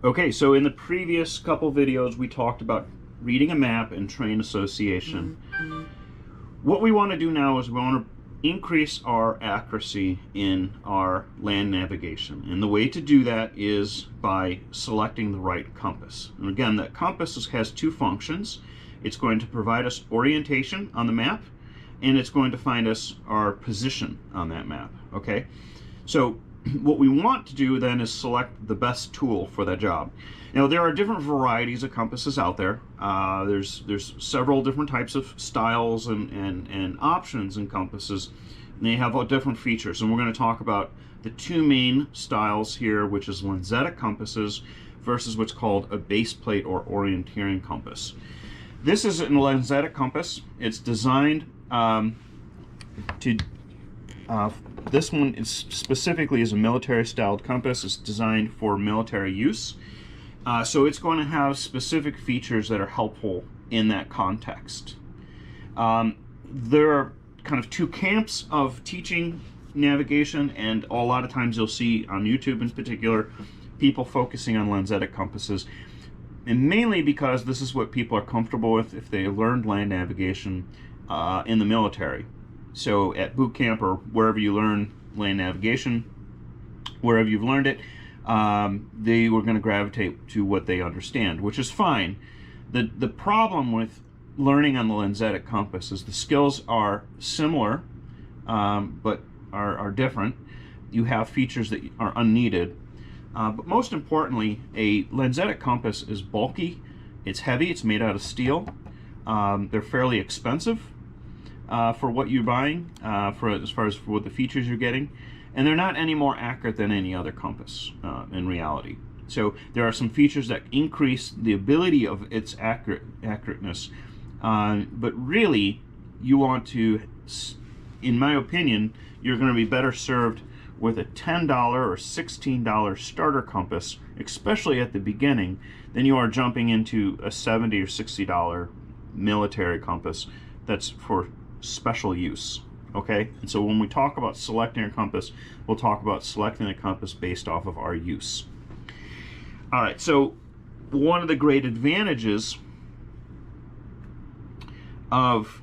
Okay, so in the previous couple videos we talked about reading a map and train association. What we want to do now is we want to increase our accuracy in our land navigation. And the way to do that is by selecting the right compass. And again, that compass has two functions. It's going to provide us orientation on the map, and it's going to find us our position on that map. Okay, so what we want to do then is select the best tool for that job. Now, there are different varieties of compasses out there. There's several different types of styles and options in compasses, and they have all different features. And we're going to talk about the two main styles here, which is lensetic compasses versus what's called a base plate or orienteering compass. This is a lensetic compass. It's designed this one is specifically is a military-styled compass. It's designed for military use. So it's going to have specific features that are helpful in that context. There are kind of two camps of teaching navigation, and a lot of times you'll see on YouTube in particular people focusing on lensetic compasses, and mainly because this is what people are comfortable with if they learned land navigation in the military. So at boot camp or wherever you learn land navigation, wherever you've learned it, they were going to gravitate to what they understand, which is fine. The problem with learning on the lensetic compass is the skills are similar, but are different. You have features that are unneeded. But most importantly, a lensetic compass is bulky, it's heavy, it's made out of steel. They're fairly expensive for what you're buying, as far as for what the features you're getting, and they're not any more accurate than any other compass in reality. So there are some features that increase the ability of its accurateness, but really you want to, in my opinion, you're going to be better served with a $10 or $16 starter compass, especially at the beginning, than you are jumping into a $70 or $60 military compass that's for special use. Okay, and so when we talk about selecting a compass, we'll talk about selecting a compass based off of our use. All right, so one of the great advantages of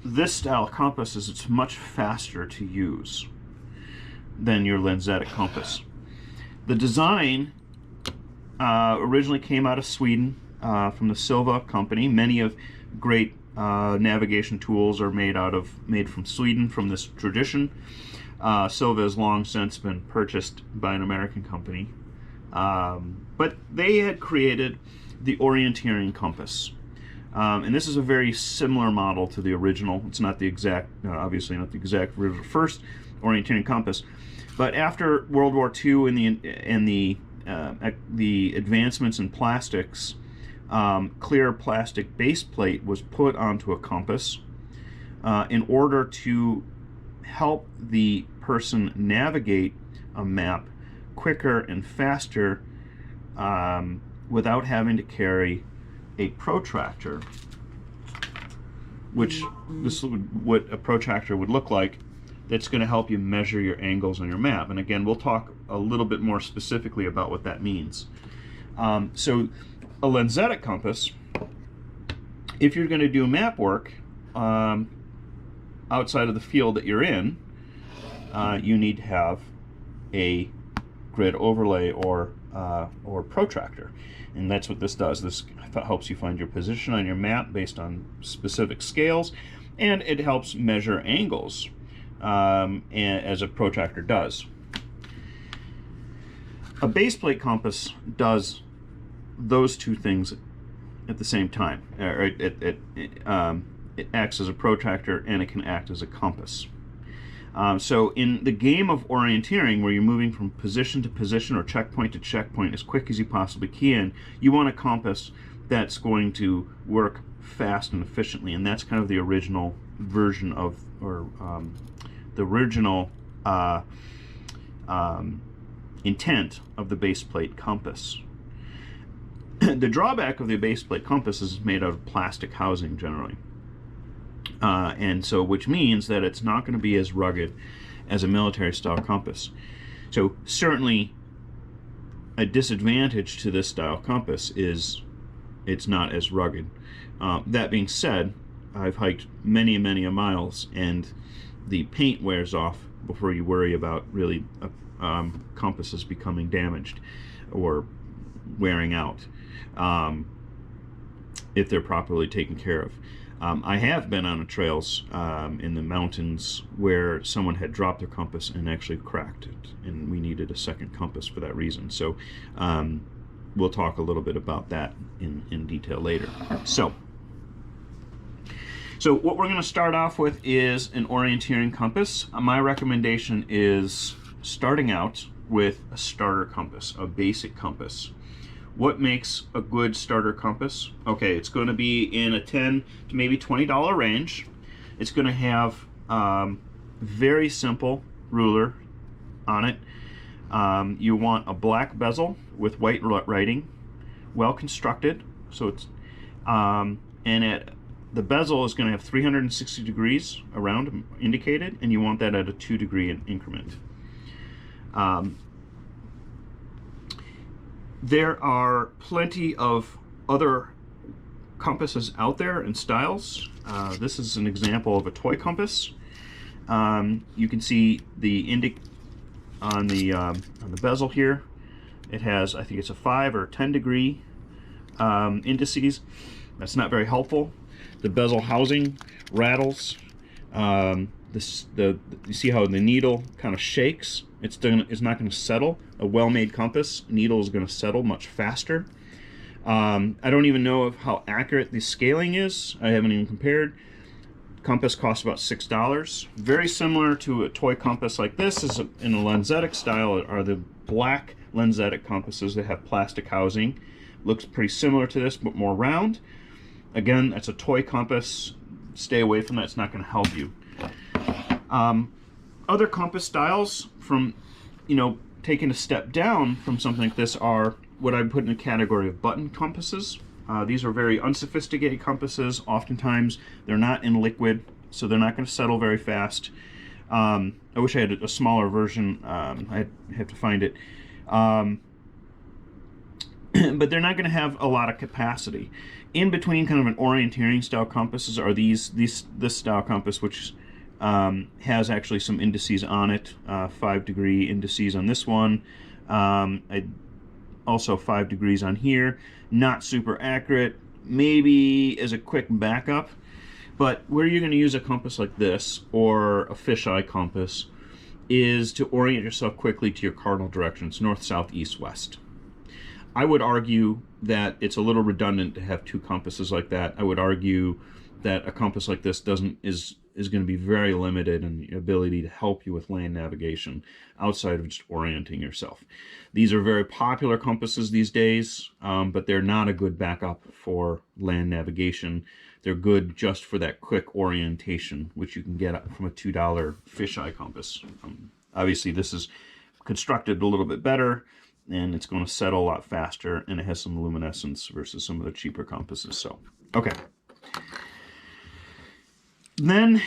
this style of compass is it's much faster to use than your lensetic compass. The design originally came out of Sweden from the Silva company. Many of great navigation tools are made from Sweden, from this tradition. Silva has long since been purchased by an American company, but they had created the orienteering compass, and this is a very similar model to the original. It's not the exact, obviously not the exact first orienteering compass, but after World War II and the advancements in plastics, clear plastic base plate was put onto a compass in order to help the person navigate a map quicker and faster without having to carry a protractor, which this is what a protractor would look like. That's going to help you measure your angles on your map. And again, we'll talk a little bit more specifically about what that means. So a lensetic compass, if you're going to do map work outside of the field that you're in, you need to have a grid overlay or protractor, and that's what this does. This helps you find your position on your map based on specific scales, and it helps measure angles as a protractor does. A base plate compass does those two things at the same time. It acts as a protractor and it can act as a compass. So in the game of orienteering, where you're moving from position to position or checkpoint to checkpoint as quick as you possibly can, you want a compass that's going to work fast and efficiently, and that's kind of the original version of, or the original intent of the base plate compass. The drawback of the base plate compass is made out of plastic housing generally, and so which means that it's not going to be as rugged as a military style compass. So certainly a disadvantage to this style compass is it's not as rugged. That being said, I've hiked many miles, and the paint wears off before you worry about really compasses becoming damaged or wearing out, if they're properly taken care of. I have been on trails in the mountains where someone had dropped their compass and actually cracked it, and we needed a second compass for that reason. So we'll talk a little bit about that in detail later. So what we're going to start off with is an orienteering compass. My recommendation is starting out with a starter compass, a basic compass. What makes a good starter compass? Okay, it's going to be in a $10 to maybe $20 range. It's going to have very simple ruler on it. You want a black bezel with white writing, well constructed. So it's the bezel is going to have 360 degrees around indicated, and you want that at a 2-degree increment. There are plenty of other compasses out there and styles. This is an example of a toy compass. You can see the on the bezel here. It has, I think it's a 5 or 10 degree indices. That's not very helpful. The bezel housing rattles. You see how the needle kind of shakes? It's not going to settle. A well-made compass needle is going to settle much faster. I don't even know how accurate the scaling is. I haven't even compared. Compass costs about $6. Very similar to a toy compass like this is in a lensetic style are the black lensetic compasses that have plastic housing. Looks pretty similar to this, but more round. Again, that's a toy compass. Stay away from that. It's not going to help you. Other compass styles, from taking a step down from something like this, are what I put in a category of button compasses. These are very unsophisticated compasses. Oftentimes they're not in liquid, so they're not going to settle very fast. I wish I had a smaller version. I'd have to find it. But they're not going to have a lot of capacity. In between kind of an orienteering style compasses are this style compass, which has actually some indices on it, 5-degree indices on this one, also 5 degrees on here. Not super accurate, maybe as a quick backup, but where you're going to use a compass like this or a fisheye compass is to orient yourself quickly to your cardinal directions, north, south, east, west. I would argue that it's a little redundant to have two compasses like that. I would argue that a compass like this is going to be very limited in the ability to help you with land navigation outside of just orienting yourself. These are very popular compasses these days, but they're not a good backup for land navigation. They're good just for that quick orientation, which you can get from a $2 fisheye compass. Obviously, this is constructed a little bit better, and it's going to settle a lot faster, and it has some luminescence versus some of the cheaper compasses. So, okay. Then,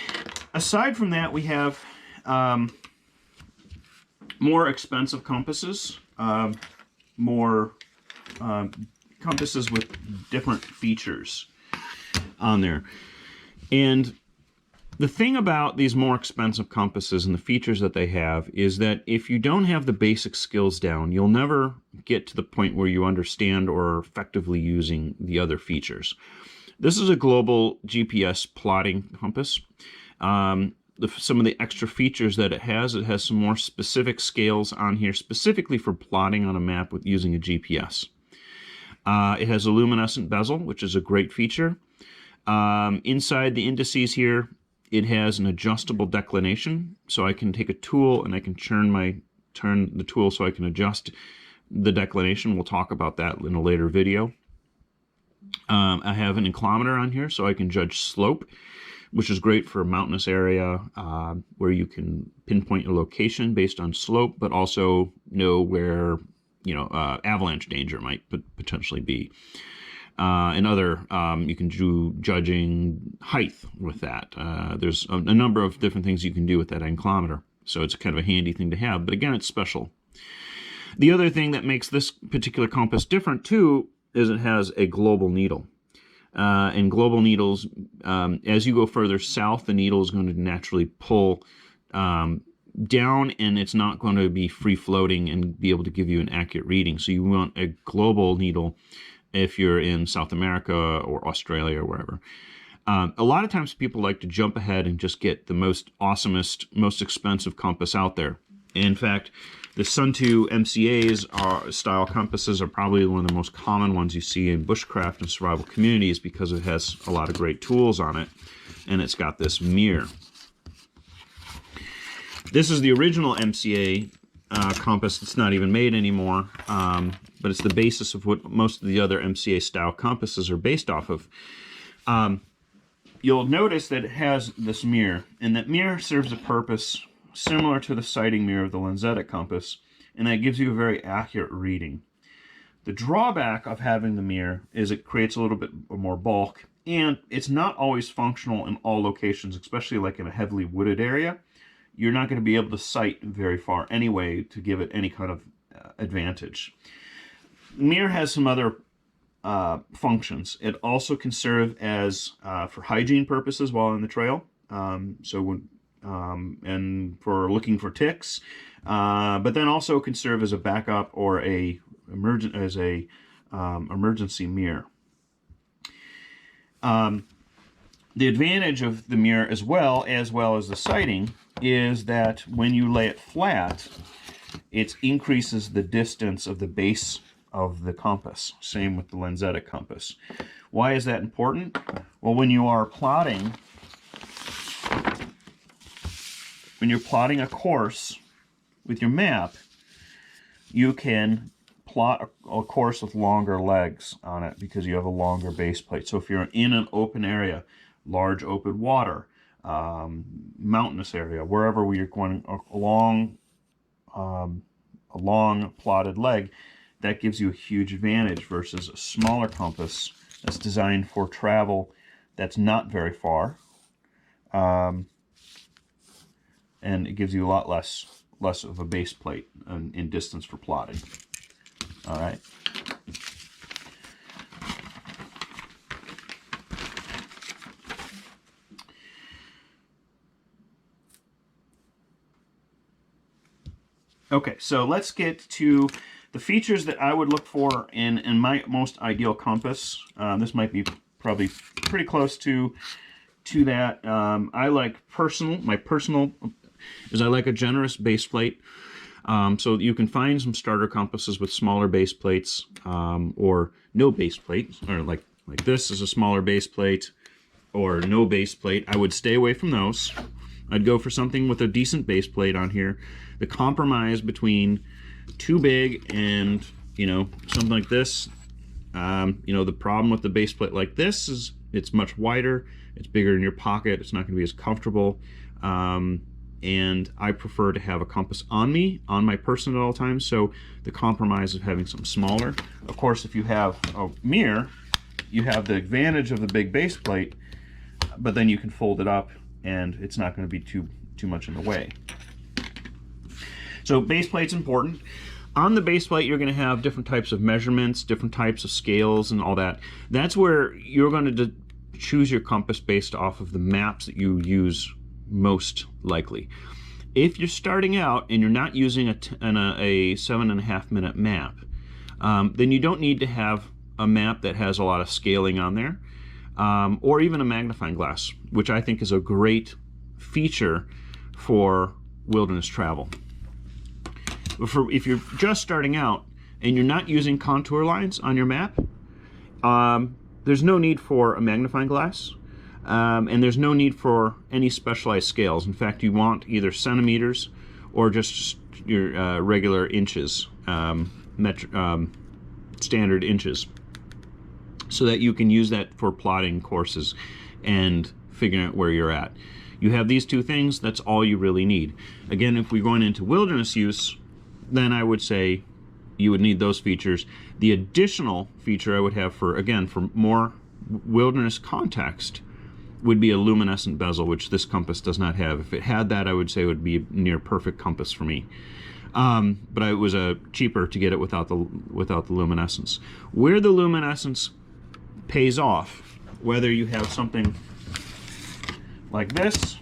aside from that, we have more expensive compasses, more compasses with different features on there. And the thing about these more expensive compasses and the features that they have is that if you don't have the basic skills down, you'll never get to the point where you understand or are effectively using the other features. This is a global GPS plotting compass. Some of the extra features that it has some more specific scales on here, specifically for plotting on a map with using a GPS. It has a luminescent bezel, which is a great feature. Inside the indices here, it has an adjustable declination, so I can take a tool and I can turn the tool so I can adjust the declination. We'll talk about that in a later video. I have an inclinometer on here, so I can judge slope, which is great for a mountainous area where you can pinpoint your location based on slope, but also know where avalanche danger might potentially be. And you can do judging height with that. There's a number of different things you can do with that inclinometer, so it's kind of a handy thing to have, but again, it's special. The other thing that makes this particular compass different too is it has a global needle. And global needles, as you go further south, the needle is going to naturally pull down, and it's not going to be free floating and be able to give you an accurate reading. So you want a global needle if you're in South America or Australia or wherever. A lot of times people like to jump ahead and just get the most awesomest, most expensive compass out there. In fact, the Sun2 MCA's style compasses are probably one of the most common ones you see in bushcraft and survival communities because it has a lot of great tools on it, and it's got this mirror. This is the original MCA compass. It's not even made anymore, but it's the basis of what most of the other MCA style compasses are based off of. You'll notice that it has this mirror, and that mirror serves a purpose similar to the sighting mirror of the lensatic compass, and that gives you a very accurate reading. The drawback of having the mirror is it creates a little bit more bulk, and it's not always functional in all locations, especially like in a heavily wooded area. You're not going to be able to sight very far anyway to give it any kind of advantage. The mirror has some other functions. It also can serve as for hygiene purposes while on the trail. And for looking for ticks, but then also can serve as a backup or emergency mirror. The advantage of the mirror as well as the sighting is that when you lay it flat, it increases the distance of the base of the compass. Same with the lensatic compass. Why is that important? Well, when you're plotting a course with your map, you can plot a course with longer legs on it because you have a longer base plate. So if you're in an open area, large open water, mountainous area, wherever you're going along a long plotted leg, that gives you a huge advantage versus a smaller compass that's designed for travel that's not very far. And it gives you a lot less of a base plate in distance for plotting. All right. Okay, so let's get to the features that I would look for in my most ideal compass. This might be probably pretty close to that. I like my personal is I like a generous base plate. So you can find some starter compasses with smaller base plates, or no base plate, or like this is a smaller base plate, or no base plate. I would stay away from those. I'd go for something with a decent base plate on here. The compromise between too big and, something like this, the problem with the base plate like this is it's much wider, it's bigger in your pocket, it's not going to be as comfortable, and I prefer to have a compass on my person at all times, so the compromise of having something smaller. Of course, if you have a mirror, you have the advantage of the big base plate, but then you can fold it up and it's not going to be too much in the way. So base plate's important. On the base plate, you're going to have different types of measurements, different types of scales and all that. That's where you're going to choose your compass based off of the maps that you use most likely. If you're starting out and you're not using a 7.5 minute map, then you don't need to have a map that has a lot of scaling on there, or even a magnifying glass, which I think is a great feature for wilderness travel. If you're just starting out and you're not using contour lines on your map, there's no need for a magnifying glass, and there's no need for any specialized scales. In fact, you want either centimeters or just your regular inches, standard inches, so that you can use that for plotting courses and figuring out where you're at. You have these two things, that's all you really need. Again, if we're going into wilderness use, then I would say you would need those features. The additional feature I would have for more wilderness context would be a luminescent bezel, which this compass does not have. If it had that, I would say it would be a near perfect compass for me. But it was cheaper to get it without the luminescence. Where the luminescence pays off, whether you have something like this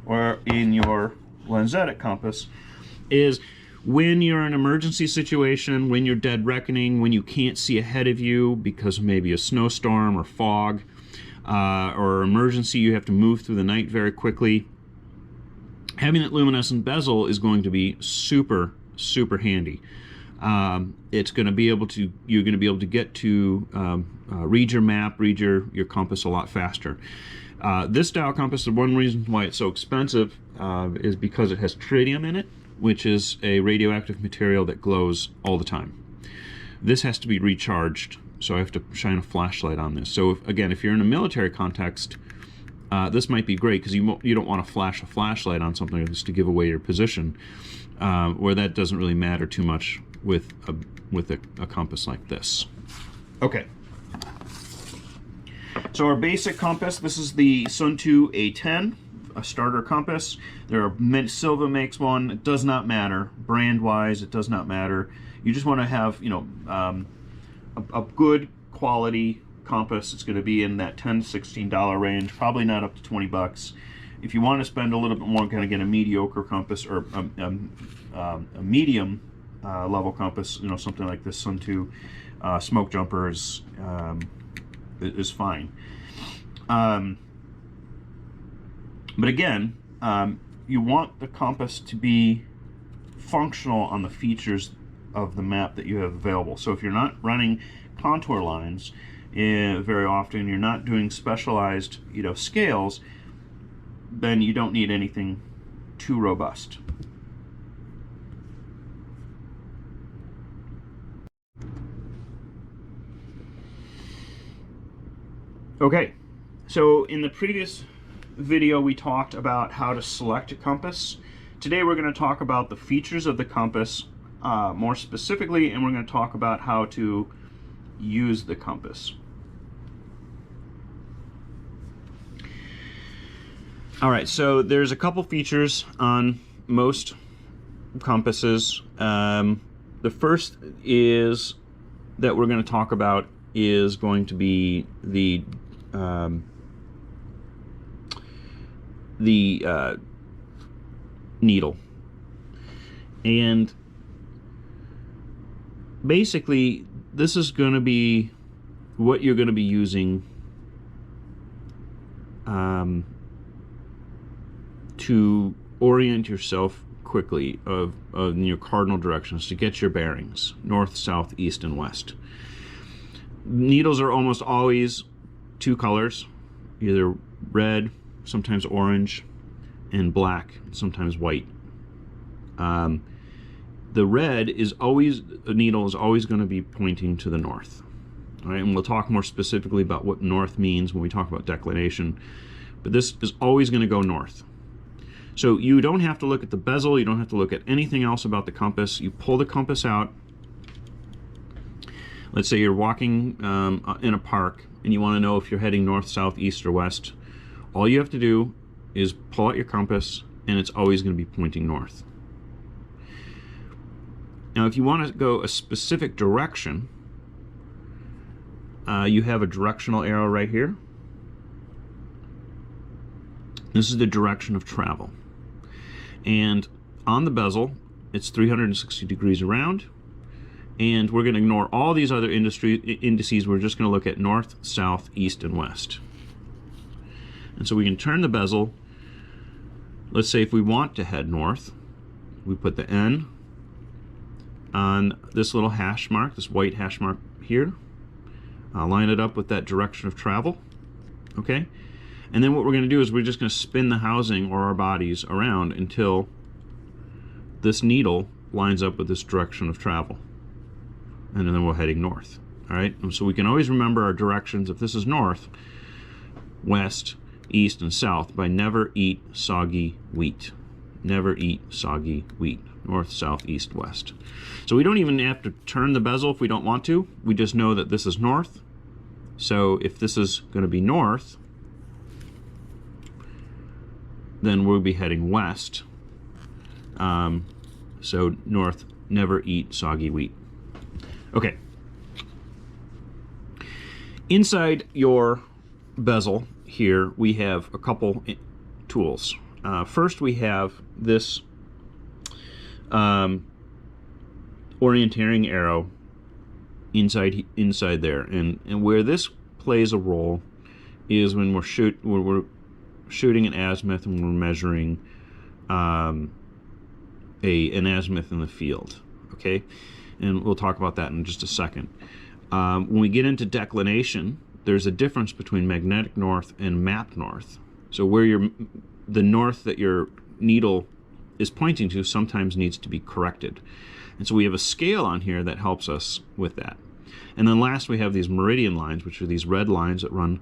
or in your lensatic compass, is when you're in an emergency situation, when you're dead reckoning, when you can't see ahead of you because of maybe a snowstorm or fog, or emergency, you have to move through the night very quickly. Having that luminescent bezel is going to be super, super handy. It's going to be able to, you're going to be able to get to read your map, read your compass a lot faster. This style compass, the one reason why it's so expensive is because it has tritium in it, which is a radioactive material that glows all the time. This has to be recharged, so I have to shine a flashlight on this. So again, if you're in a military context, this might be great because you don't want to flash a flashlight on something just to give away your position, where that doesn't really matter too much with a compass like this. Okay. So our basic compass, this is the Sunto A10, a starter compass. Silva makes one. It does not matter brand-wise. It does not matter. You just want to have, you know, a good quality compass. It's going to be in that $10 to $16 range, probably not up to 20 bucks. If you want to spend a little bit more, kind of get a mediocre compass or a medium level compass, you know, something like this Sunto Smoke Jumper is fine. But again, you want the compass to be functional on the features of the map that you have available. So if you're not running contour lines very often, you're not doing specialized, you know, scales, then you don't need anything too robust. Okay, so in the previous video we talked about how to select a compass. Today we're going to talk about the features of the compass more specifically, and we're going to talk about how to use the compass. Alright, so there's a couple features on most compasses. The first is that we're going to talk about is going to be the needle. And basically this is going to be what you're going to be using to orient yourself quickly in your cardinal directions, to get your bearings, north, south, east, and west. Needles are almost always two colors, either red, sometimes orange, and black, sometimes white. The red is always, the needle is always going to be pointing to the north. All right, and we'll talk more specifically about what north means when we talk about declination, but this is always going to go north. So you don't have to look at the bezel, you don't have to look at anything else about the compass. You pull the compass out. Let's say you're walking in a park and you want to know if you're heading north, south, east, or west. All you have to do is pull out your compass, and it's always going to be pointing north. Now if you want to go a specific direction, you have a directional arrow right here. This is the direction of travel. And on the bezel, it's 360 degrees around. And we're going to ignore all these other indices. We're just going to look at north, south, east, and west. And so we can turn the bezel. Let's say if we want to head north, we put the N on this little hash mark, this white hash mark here. Line it up with that direction of travel. Okay? And then what we're going to do is we're just going to spin the housing or our bodies around until this needle lines up with this direction of travel. And then we're heading north. All right? And so we can always remember our directions. If this is north, west, east, and south, by never eat soggy wheat. Never eat soggy wheat. North, south, east, west. So we don't even have to turn the bezel if we don't want to. We just know that this is north. So if this is going to be north, then we'll be heading west. So north, never eat soggy wheat. Okay. Inside your bezel here, we have a couple tools. First, we have this orienteering arrow inside there, and where this plays a role is when we're shooting an azimuth and we're measuring an azimuth in the field. Okay, and we'll talk about that in just a second. When we get into declination, there's a difference between magnetic north and map north. So where the north that your needle is pointing to sometimes needs to be corrected. And so we have a scale on here that helps us with that. And then last, we have these meridian lines, which are these red lines that run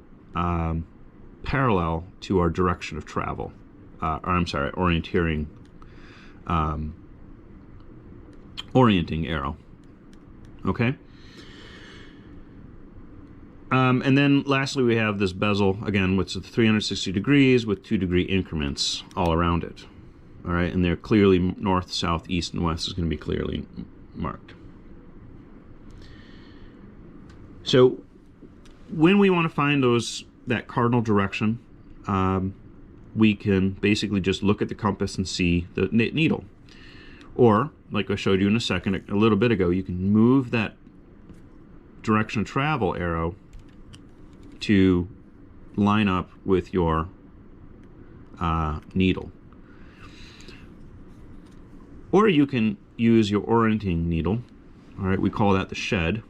parallel to our direction of travel. Orienting arrow. Okay? And then lastly, we have this bezel, again, with 360 degrees with 2-degree increments all around it. All right, and they're clearly north, south, east, and west is going to be clearly marked. So when we want to find that cardinal direction, we can basically just look at the compass and see the needle. Or, like I showed you in a second, a little bit ago, you can move that direction of travel arrow to line up with your needle. Or you can use your orienting needle, all right, we call that the shed,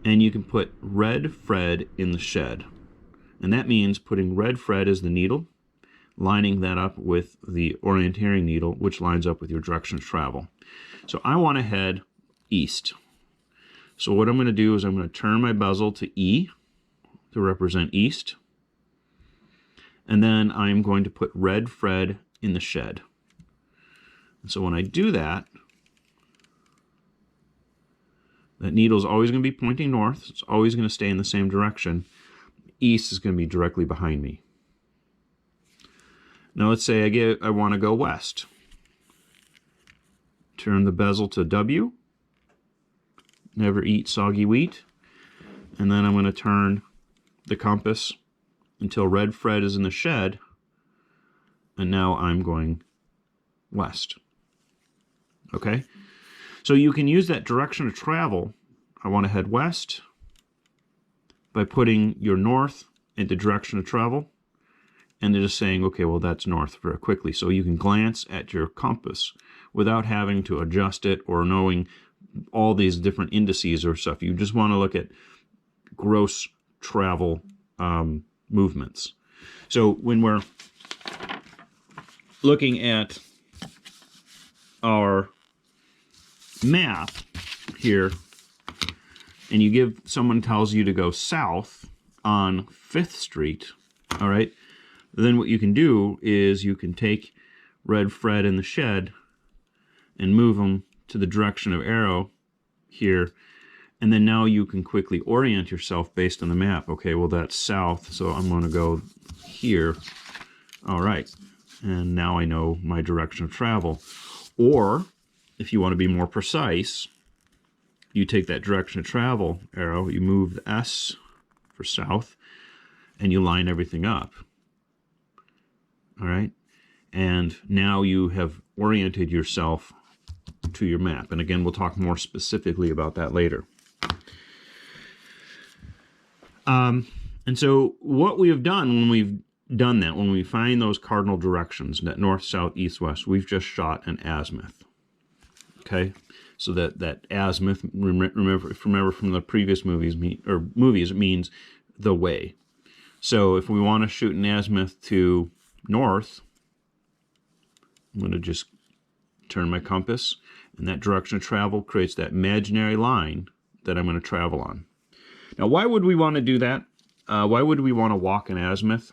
and you can put red thread in the shed. And that means putting red thread as the needle, lining that up with the orienteering needle, which lines up with your direction of travel. So I want to head east. So what I'm going to do is I'm going to turn my bezel to E to represent east. And then I'm going to put red thread in the shed. And so when I do that, that needle is always going to be pointing north. It's always going to stay in the same direction. East is going to be directly behind me. Now let's say I want to go west. Turn the bezel to W. Never eat soggy wheat. And then I'm going to turn the compass until red thread is in the shed. And now I'm going west. Okay? So you can use that direction of travel. I want to head west by putting your north into direction of travel and then just saying, okay, well, that's north very quickly. So you can glance at your compass without having to adjust it or knowing all these different indices or stuff. You just want to look at gross travel movements. So when we're looking at our map here, and someone tells you to go south on 5th Street, all right, then what you can do is you can take red thread in the shed and move them to the direction of arrow here, and then now you can quickly orient yourself based on the map. Okay, well, that's south, so I'm going to go here. All right, and now I know my direction of travel. Or if you want to be more precise, you take that direction of travel arrow, you move the S for south, and you line everything up. All right? And now you have oriented yourself to your map. And again, we'll talk more specifically about that later. And so what we have done when we've done that, when we find those cardinal directions, that north, south, east, west, we've just shot an azimuth. Okay? So that azimuth, remember from the previous movies, it means the way. So if we want to shoot an azimuth to north, I'm going to just turn my compass, and that direction of travel creates that imaginary line that I'm going to travel on. Now, why would we want to do that? Why would we want to walk an azimuth?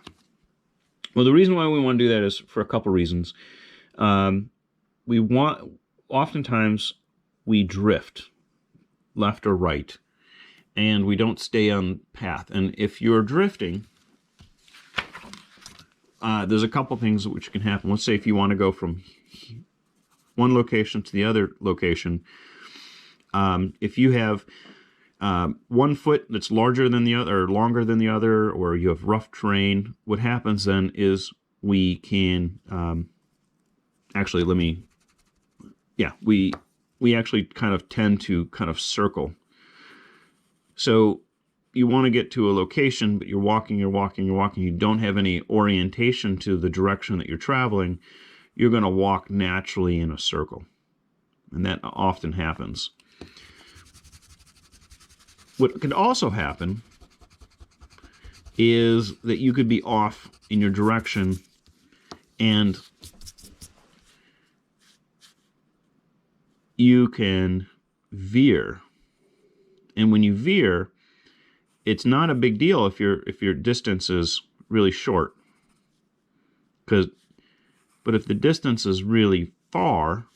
Well, the reason why we want to do that is for a couple reasons. Oftentimes we drift left or right, and we don't stay on path. And if you're drifting, there's a couple things which can happen. Let's say if you want to go from one location to the other location. If you have one foot that's larger than the other, or longer than the other, or you have rough terrain, what happens then is we can actually, we actually kind of tend to kind of circle. So you want to get to a location, but you're walking, you don't have any orientation to the direction that you're traveling, you're going to walk naturally in a circle. And that often happens. What could also happen is that you could be off in your direction and you can veer. And when you veer, it's not a big deal if your distance is really short. But if the distance is really far,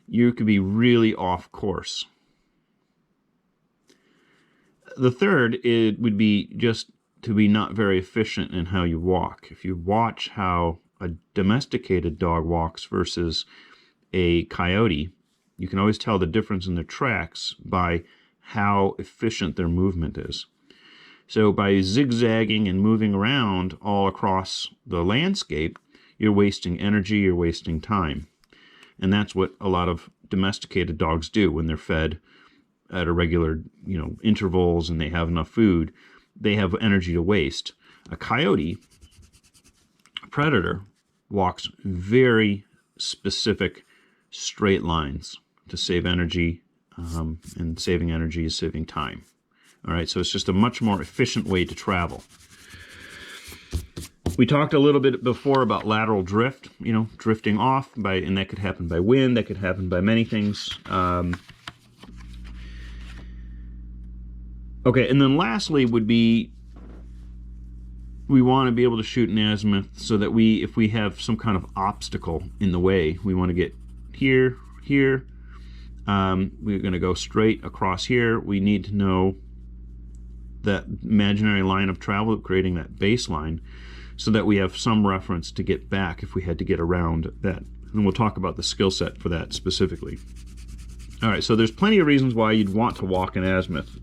you could be really off course. The third, it would be just to be not very efficient in how you walk. If you watch how a domesticated dog walks versus a coyote, you can always tell the difference in their tracks by how efficient their movement is. So by zigzagging and moving around all across the landscape, you're wasting energy, you're wasting time. And that's what a lot of domesticated dogs do when they're fed at a regular, intervals and they have enough food. They have energy to waste. A coyote, a predator, walks very specific straight lines to save energy, and saving energy is saving time. All right, so it's just a much more efficient way to travel. We talked a little bit before about lateral drift, drifting off, and that could happen by wind, that could happen by many things. Okay, and then lastly would be, we want to be able to shoot in azimuth so that if we have some kind of obstacle in the way, we want to get here, here, we're going to go straight across here. We need to know that imaginary line of travel, creating that baseline, so that we have some reference to get back if we had to get around that. And we'll talk about the skill set for that specifically. All right, so there's plenty of reasons why you'd want to walk in azimuth.